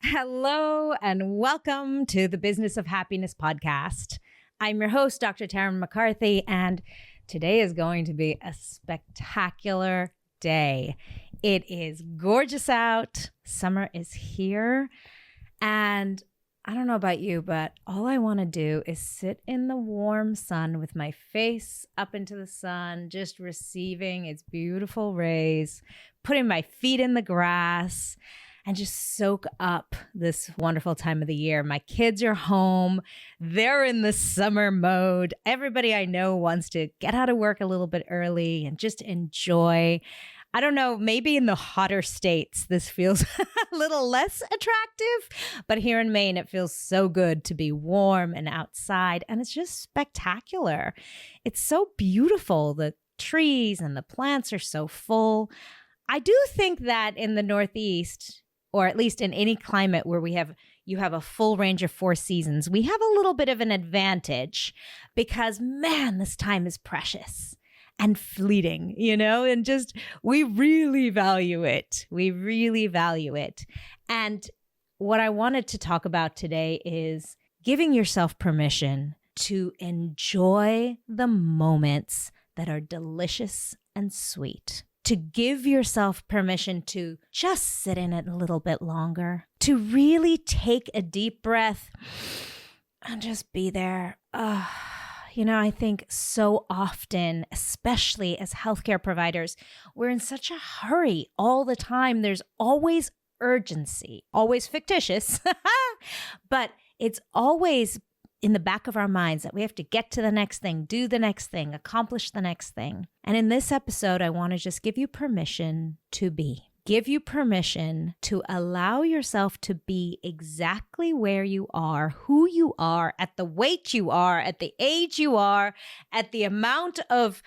Hello and welcome to the Business of Happiness podcast. I'm your host, Dr. Tarryn MacCarthy, and today is going to be a spectacular day. It is gorgeous out. Summer is here, and I don't know about you, but all I want to do is sit in the warm sun with my face up into the sun, just receiving its beautiful rays, putting my feet in the grass, and just soak up this wonderful time of the year. My kids are home. They're in the summer mode. Everybody I know wants to get out of work a little bit early and just enjoy. I don't know, maybe in the hotter states, this feels a little less attractive, but here in Maine, it feels so good to be warm and outside, and it's just spectacular. It's so beautiful. The trees and the plants are so full. I do think that in the Northeast, or at least in any climate where you have a full range of 4 seasons, we have a little bit of an advantage because, man, this time is precious and fleeting, and just we really value it. We really value it. And what I wanted to talk about today is giving yourself permission to enjoy the moments that are delicious and sweet. To give yourself permission to just sit in it a little bit longer, to really take a deep breath and just be there. I think so often, especially as healthcare providers, we're in such a hurry all the time. There's always urgency, always fictitious, but it's always in the back of our minds that we have to get to the next thing, do the next thing, accomplish the next thing. And in this episode, I want to just give you permission to be. Give you permission to allow yourself to be exactly where you are, who you are, at the weight you are, at the age you are, at the amount of,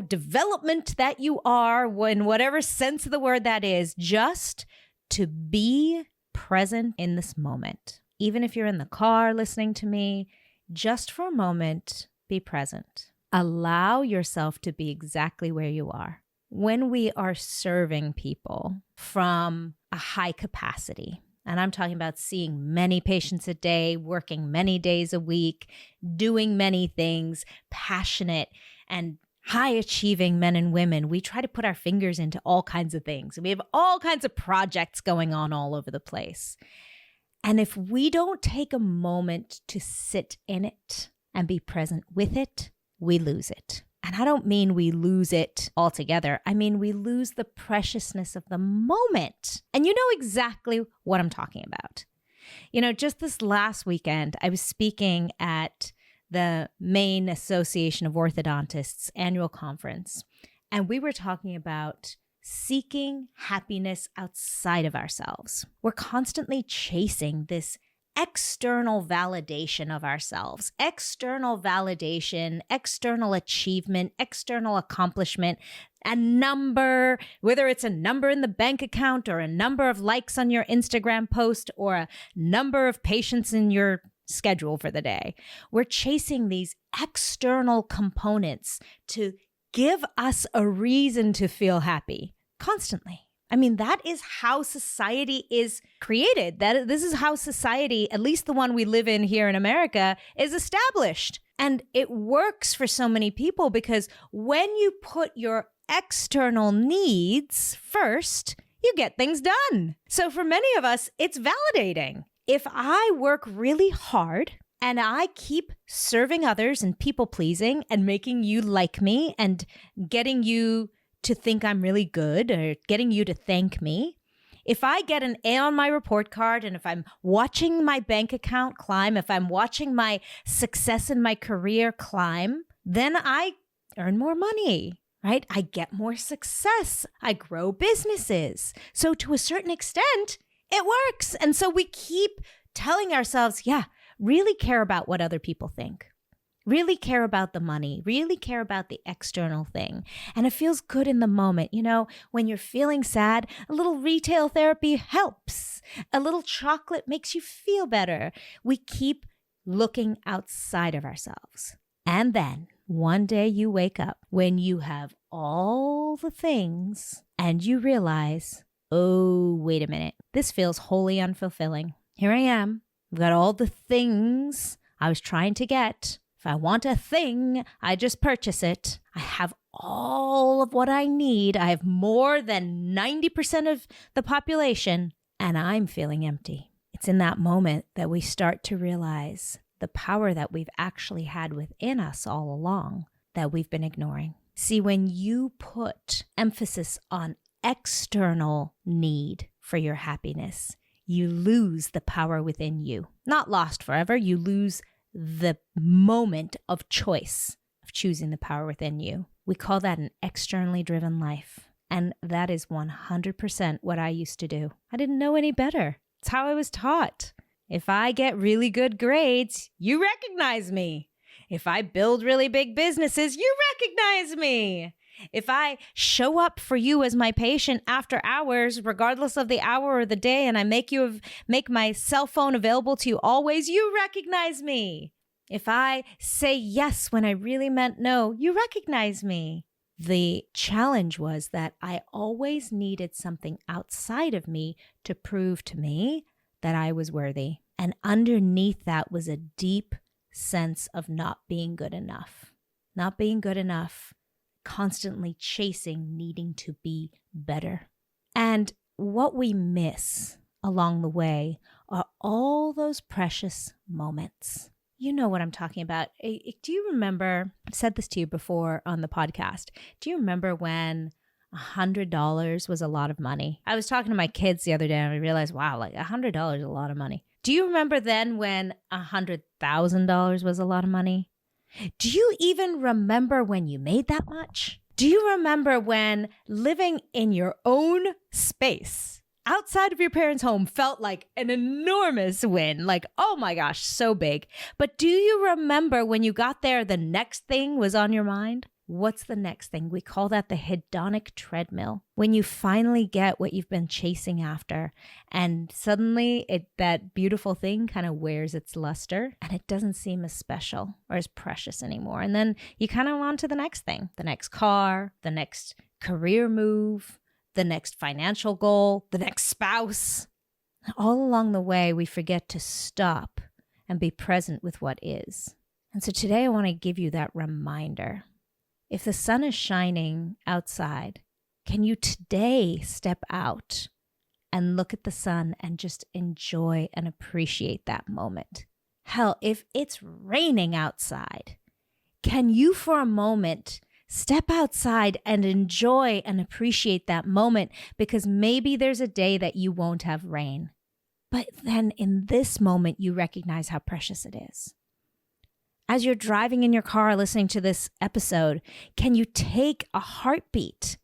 development that you are, in whatever sense of the word that is, just to be present in this moment. Even if you're in the car listening to me, just for a moment, be present. Allow yourself to be exactly where you are. When we are serving people from a high capacity, and I'm talking about seeing many patients a day, working many days a week, doing many things, passionate and high achieving men and women, we try to put our fingers into all kinds of things. We have all kinds of projects going on all over the place. And if we don't take a moment to sit in it and be present with it, we lose it. And I don't mean we lose it altogether. I mean, we lose the preciousness of the moment. And you know exactly what I'm talking about. Just this last weekend, I was speaking at the Maine Association of Orthodontists annual conference, and we were talking about seeking happiness outside of ourselves. We're constantly chasing this external validation of ourselves, external validation, external achievement, external accomplishment, a number, whether it's a number in the bank account or a number of likes on your Instagram post or a number of patients in your schedule for the day. We're chasing these external components to give us a reason to feel happy constantly. I mean, that is how society is created. This is how society, at least the one we live in here in America, is established. And it works for so many people because when you put your external needs first, you get things done. So for many of us, it's validating. If I work really hard and I keep serving others and people pleasing and making you like me and getting you to think I'm really good or getting you to thank me, if I get an A on my report card and if I'm watching my bank account climb, if I'm watching my success in my career climb, then I earn more money, right? I get more success. I grow businesses. So to a certain extent, it works. And so we keep telling ourselves, really care about what other people think. Really care about the money, really care about the external thing. And it feels good in the moment. When you're feeling sad, a little retail therapy helps. A little chocolate makes you feel better. We keep looking outside of ourselves. And then one day you wake up when you have all the things and you realize oh, wait a minute. This feels wholly unfulfilling. Here I am. I've got all the things I was trying to get. If I want a thing, I just purchase it. I have all of what I need. I have more than 90% of the population, and I'm feeling empty. It's in that moment that we start to realize the power that we've actually had within us all along that we've been ignoring. See, when you put emphasis on external need for your happiness, you lose the power within you. Not lost forever, you lose the moment of choice of choosing the power within you. We call that an externally driven life. And that is 100% what I used to do. I didn't know any better. It's how I was taught. If I get really good grades, you recognize me. If I build really big businesses, you recognize me. If I show up for you as my patient after hours, regardless of the hour or the day, and I make my cell phone available to you always, you recognize me. If I say yes when I really meant no, you recognize me. The challenge was that I always needed something outside of me to prove to me that I was worthy. And underneath that was a deep sense of not being good enough. Not being good enough. Constantly chasing, needing to be better. And what we miss along the way are all those precious moments. You know what I'm talking about. Do you remember, I've said this to you before on the podcast, do you remember when $100 was a lot of money? I was talking to my kids the other day and I realized, wow, like $100 is a lot of money. Do you remember then when $100,000 was a lot of money? Do you even remember when you made that much? Do you remember when living in your own space outside of your parents' home felt like an enormous win? Like, oh my gosh, so big. But do you remember when you got there, the next thing was on your mind? What's the next thing? We call that the hedonic treadmill. When you finally get what you've been chasing after and suddenly that beautiful thing kind of wears its luster and it doesn't seem as special or as precious anymore. And then you kind of on to the next thing, the next car, the next career move, the next financial goal, the next spouse. All along the way, we forget to stop and be present with what is. And so today I want to give you that reminder. If the sun is shining outside, can you today step out and look at the sun and just enjoy and appreciate that moment? Hell, if it's raining outside, can you for a moment step outside and enjoy and appreciate that moment? Because maybe there's a day that you won't have rain. But then in this moment, you recognize how precious it is. As you're driving in your car listening to this episode, can you take a heartbeat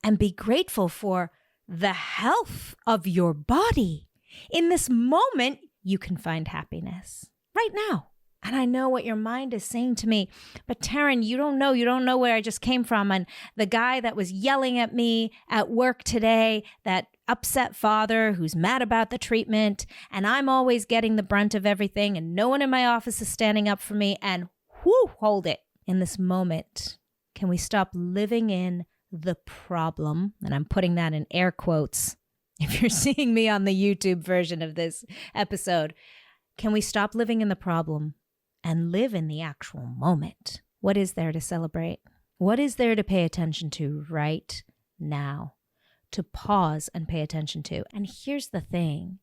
and be grateful for the health of your body? In this moment, you can find happiness right now. And I know what your mind is saying to me, but Tarryn, you don't know where I just came from. And the guy that was yelling at me at work today, that upset father who's mad about the treatment, and I'm always getting the brunt of everything, and no one in my office is standing up for me, and hold it. In this moment, can we stop living in the problem? And I'm putting that in air quotes. If you're seeing me on the YouTube version of this episode, can we stop living in the problem and live in the actual moment? What is there to celebrate? What is there to pay attention to right now? To pause and pay attention to. And here's the thing,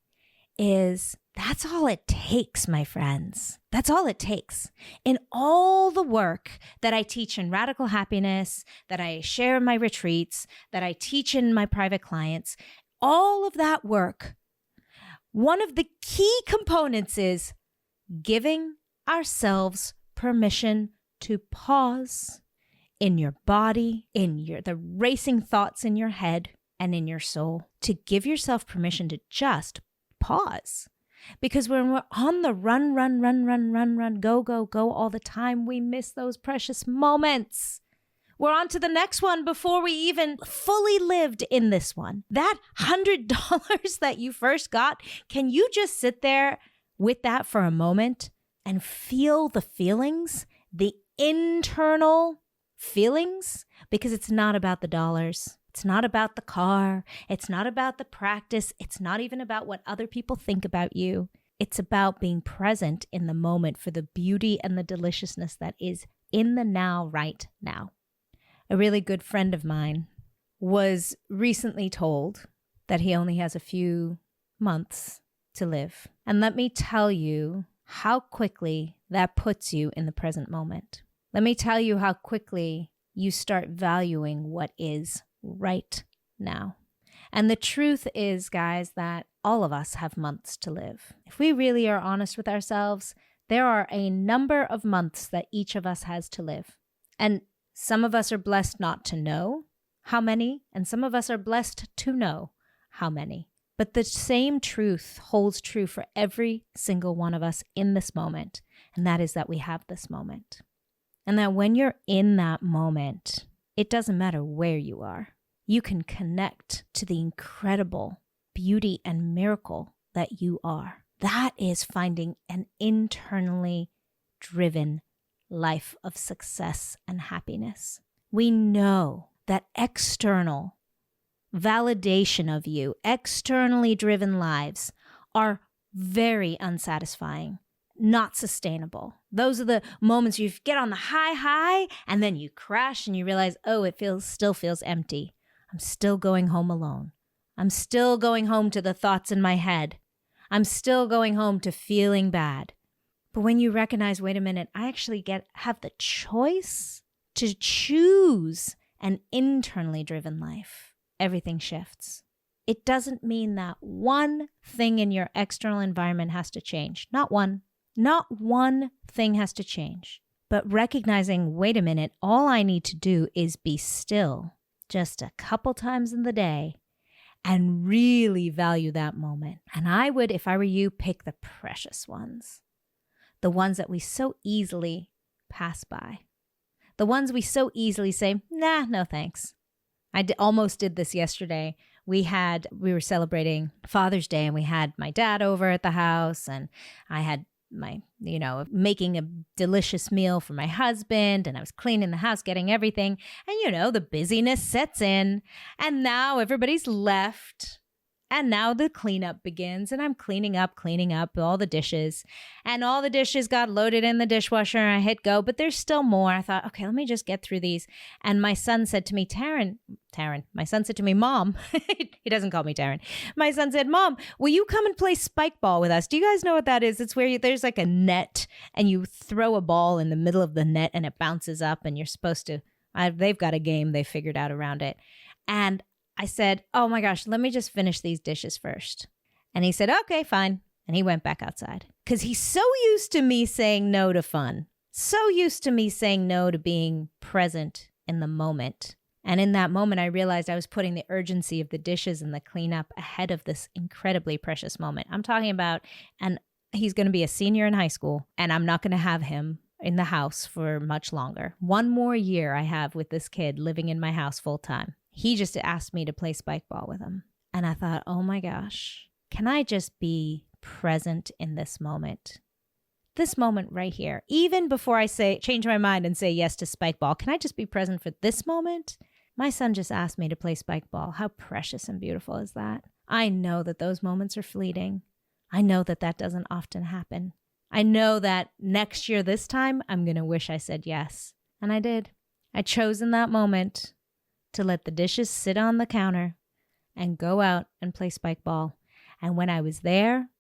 is that's all it takes, my friends. That's all it takes. In all the work that I teach in Radical Happiness, that I share in my retreats, that I teach in my private clients, all of that work, one of the key components is giving ourselves permission to pause in your body, in the racing thoughts in your head and in your soul, to give yourself permission to just pause. Because when we're on the run, go all the time, we miss those precious moments. We're on to the next one before we even fully lived in this one. That $100 that you first got, can you just sit there with that for a moment and feel the feelings, the internal feelings? Because it's not about the dollars. It's not about the car. It's not about the practice. It's not even about what other people think about you. It's about being present in the moment for the beauty and the deliciousness that is in the now, right now. A really good friend of mine was recently told that he only has a few months to live. And let me tell you how quickly that puts you in the present moment. Let me tell you how quickly you start valuing what is right now. And the truth is, guys, that all of us have months to live. If we really are honest with ourselves, there are a number of months that each of us has to live. And some of us are blessed not to know how many, and some of us are blessed to know how many. But the same truth holds true for every single one of us in this moment, and that is that we have this moment. And that when you're in that moment, it doesn't matter where you are. You can connect to the incredible beauty and miracle that you are. That is finding an internally driven life of success and happiness. We know that external validation of you, externally driven lives are very unsatisfying, not sustainable. Those are the moments you get on the high, and then you crash and you realize, oh, it still feels empty. I'm still going home alone. I'm still going home to the thoughts in my head. I'm still going home to feeling bad. But when you recognize, wait a minute, I actually have the choice to choose an internally driven life, everything shifts. It doesn't mean that one thing in your external environment has to change. Not one thing has to change. But recognizing, wait a minute, all I need to do is be still just a couple times in the day and really value that moment. And I would, if I were you, pick the precious ones. The ones that we so easily pass by. The ones we so easily say, nah, no thanks. I almost did this yesterday. We were celebrating Father's Day and we had my dad over at the house and I had making a delicious meal for my husband and I was cleaning the house, getting everything. And the busyness sets in and now everybody's left. And now the cleanup begins and I'm cleaning up all the dishes and all the dishes got loaded in the dishwasher and I hit go, but there's still more. I thought, okay, let me just get through these. And my son said to me, Tarryn, my son said to me, Mom, he doesn't call me Tarryn. My son said, Mom, will you come and play spike ball with us? Do you guys know what that is? It's where there's like a net and you throw a ball in the middle of the net and it bounces up and you're supposed to, they've got a game they figured out around it. And I said, oh my gosh, let me just finish these dishes first. And he said, okay, fine. And he went back outside because he's so used to me saying no to fun, so used to me saying no to being present in the moment. And in that moment, I realized I was putting the urgency of the dishes and the cleanup ahead of this incredibly precious moment. I'm talking about, and he's going to be a senior in high school, and I'm not going to have him in the house for much longer. One more year I have with this kid living in my house full time. He just asked me to play spike ball with him. And I thought, oh my gosh, can I just be present in this moment? This moment right here. Even before I change my mind and say yes to spike ball, can I just be present for this moment? My son just asked me to play spike ball. How precious and beautiful is that? I know that those moments are fleeting. I know that doesn't often happen. I know that next year this time, I'm going to wish I said yes. And I did. I chose in that moment to let the dishes sit on the counter and go out and play spike ball. And when I was there,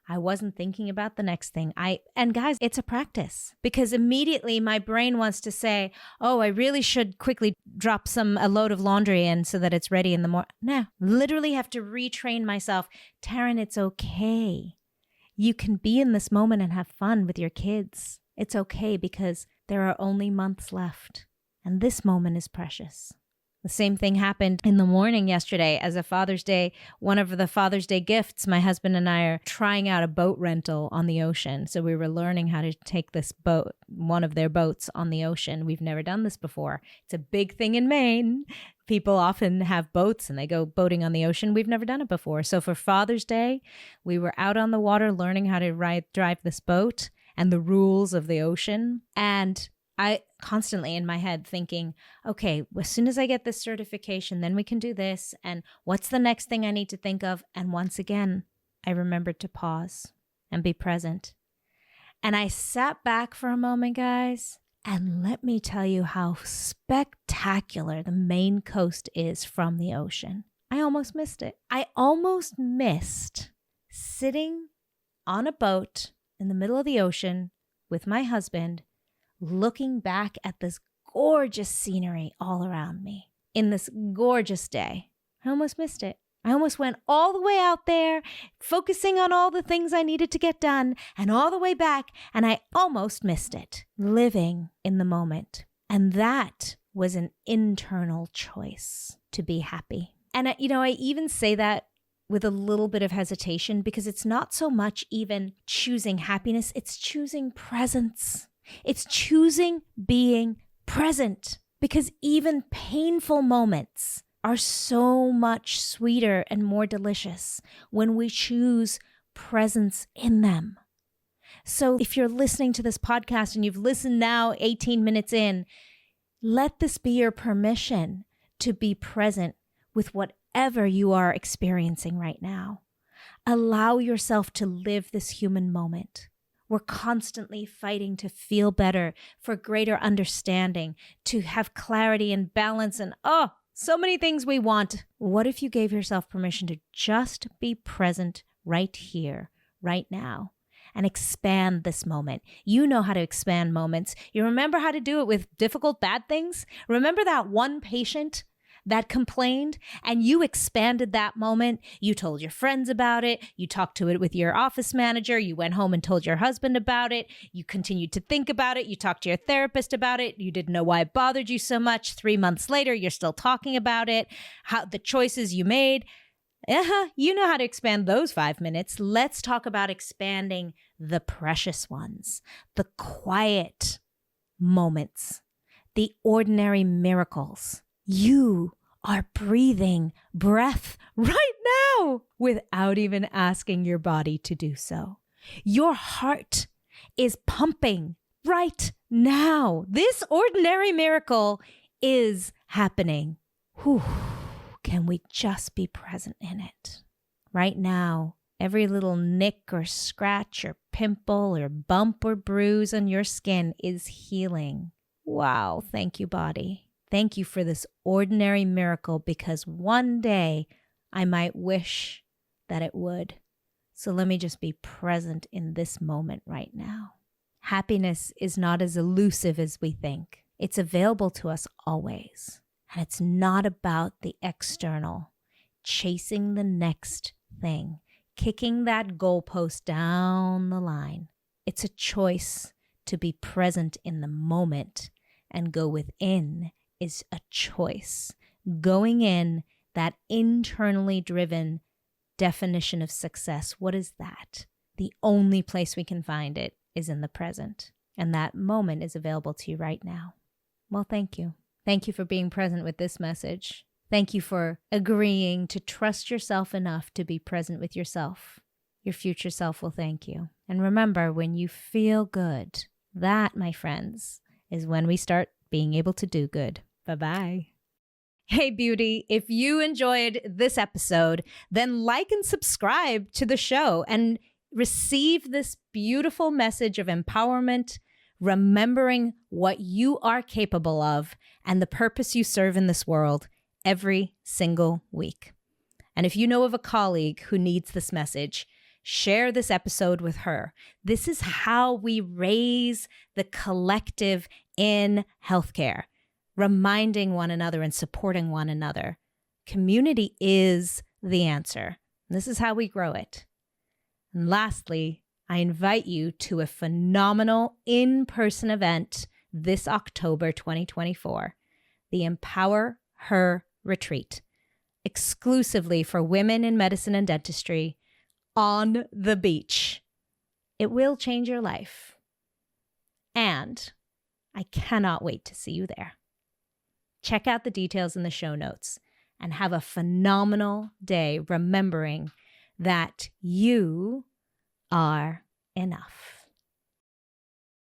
I wasn't thinking about the next thing. And guys, it's a practice because immediately my brain wants to say, oh, I really should quickly drop a load of laundry in so that it's ready in the morning. No, literally have to retrain myself. Tarryn, it's okay. You can be in this moment and have fun with your kids. It's okay because there are only months left and this moment is precious. The same thing happened in the morning yesterday as a Father's Day. One of the Father's Day gifts, my husband and I are trying out a boat rental on the ocean. So we were learning how to take this boat, one of their boats on the ocean. We've never done this before. It's a big thing in Maine. People often have boats and they go boating on the ocean. We've never done it before. So for Father's Day, we were out on the water learning how to drive this boat and the rules of the ocean. And I constantly in my head thinking, okay, as soon as I get this certification, then we can do this. And what's the next thing I need to think of? And once again, I remembered to pause and be present. And I sat back for a moment, guys, and let me tell you how spectacular the Maine coast is from the ocean. I almost missed it. I almost missed sitting on a boat in the middle of the ocean with my husband, looking back at this gorgeous scenery all around me in this gorgeous day. I almost missed it. I almost went all the way out there, focusing on all the things I needed to get done, and all the way back, and I almost missed it, living in the moment. And that was an internal choice to be happy. And I even say that with a little bit of hesitation, because it's not so much even choosing happiness, it's choosing presence. It's choosing being present, because even painful moments are so much sweeter and more delicious when we choose presence in them. So if you're listening to this podcast and you've listened now 18 minutes in, let this be your permission to be present with whatever you are experiencing right now. Allow yourself to live this human moment. We're constantly fighting to feel better, for greater understanding, to have clarity and balance, and so many things we want. What if you gave yourself permission to just be present right here, right now, and expand this moment? You know how to expand moments. You remember how to do it with difficult, bad things? Remember that one patient that complained and you expanded that moment? You told your friends about it. You talked to it with your office manager. You went home and told your husband about it. You continued to think about it. You talked to your therapist about it. You didn't know why it bothered you so much. 3 months later, you're still talking about it. How the choices you made. You know how to expand those 5 minutes. Let's talk about expanding the precious ones, the quiet moments, the ordinary miracles. You are breathing breath right now without even asking your body to do so. Your heart is pumping right now. This ordinary miracle is happening. Whew. Can we just be present in it? Right now, every little nick or scratch or pimple or bump or bruise on your skin is healing. Wow, thank you, body. Thank you for this ordinary miracle, because one day I might wish that it would. So let me just be present in this moment right now. Happiness is not as elusive as we think. It's available to us always. And it's not about the external, chasing the next thing, kicking that goalpost down the line. It's a choice to be present in the moment, and go within is a choice. Going in, that internally driven definition of success, what is that? The only place we can find it is in the present. And that moment is available to you right now. Well, thank you. Thank you for being present with this message. Thank you for agreeing to trust yourself enough to be present with yourself. Your future self will thank you. And remember, when you feel good, that, my friends, is when we start being able to do good. Bye-bye. Hey, beauty, if you enjoyed this episode, then like and subscribe to the show and receive this beautiful message of empowerment, remembering what you are capable of and the purpose you serve in this world every single week. And if you know of a colleague who needs this message, share this episode with her. This is how we raise the collective in healthcare, reminding one another and supporting one another. Community is the answer. This is how we grow it. And lastly, I invite you to a phenomenal in-person event this October 2024, the Empower Her Retreat, exclusively for women in medicine and dentistry on the beach. It will change your life. And I cannot wait to see you there. Check out the details in the show notes and have a phenomenal day remembering that you are enough.